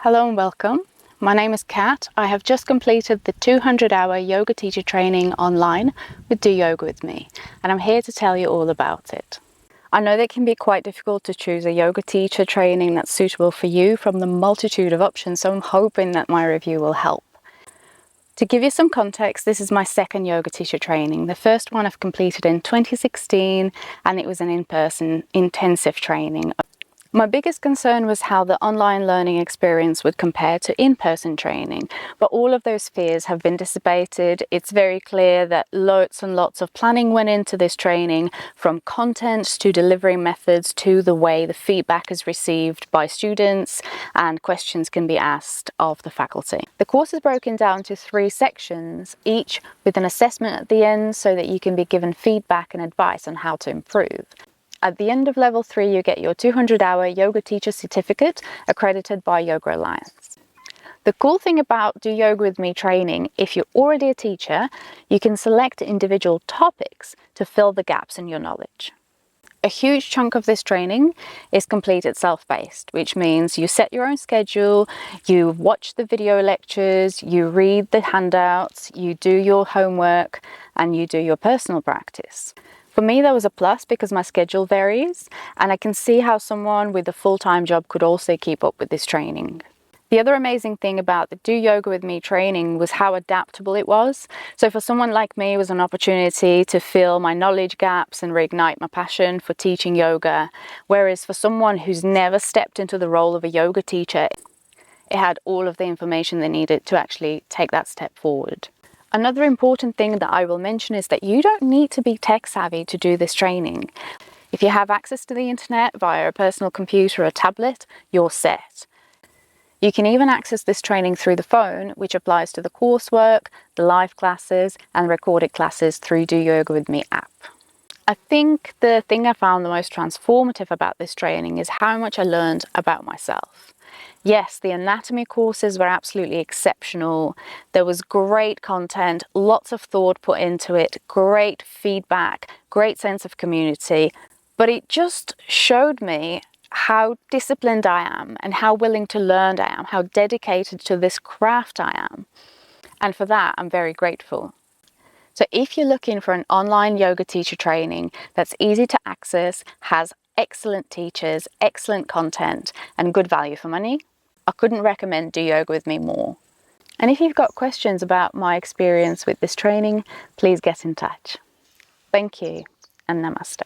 Hello and welcome. My name is Kat. I have just completed the 200-hour yoga teacher training online with DoYogawithMe, and I'm here to tell you all about it. I know that it can be quite difficult to choose a yoga teacher training that's suitable for you from the multitude of options, so I'm hoping that my review will help. To give you some context, this is my second yoga teacher training. The first one I've completed in 2016, and it was an in-person intensive training. My biggest concern was how the online learning experience would compare to in-person training, but all of those fears have been dissipated. It's very clear that lots and lots of planning went into this training, from content to delivery methods to the way the feedback is received by students and questions can be asked of the faculty. The course is broken down to 3 sections, each with an assessment at the end so that you can be given feedback and advice on how to improve. At the end of level 3, you get your 200-hour yoga teacher certificate accredited by Yoga Alliance. The cool thing about Do Yoga With Me training, if you're already a teacher, you can select individual topics to fill the gaps in your knowledge. A huge chunk of this training is completed self-paced, which means you set your own schedule, you watch the video lectures, you read the handouts, you do your homework, and you do your personal practice. For me, that was a plus because my schedule varies, and I can see how someone with a full-time job could also keep up with this training. The other amazing thing about the Do Yoga With Me training was how adaptable it was. So for someone like me, it was an opportunity to fill my knowledge gaps and reignite my passion for teaching yoga. Whereas for someone who's never stepped into the role of a yoga teacher, it had all of the information they needed to actually take that step forward. Another important thing that I will mention is that you don't need to be tech savvy to do this training. If you have access to the internet via a personal computer or tablet, you're set. You can even access this training through the phone, which applies to the coursework, the live classes, and recorded classes through Do Yoga With Me app. I think the thing I found the most transformative about this training is how much I learned about myself. Yes, the anatomy courses were absolutely exceptional. There was great content, lots of thought put into it, great feedback, great sense of community, but it just showed me how disciplined I am and how willing to learn I am, how dedicated to this craft I am. And for that, I'm very grateful. So if you're looking for an online yoga teacher training that's easy to access, has excellent teachers, excellent content, and good value for money, I couldn't recommend Do Yoga With Me more. And if you've got questions about my experience with this training, please get in touch. Thank you and namaste.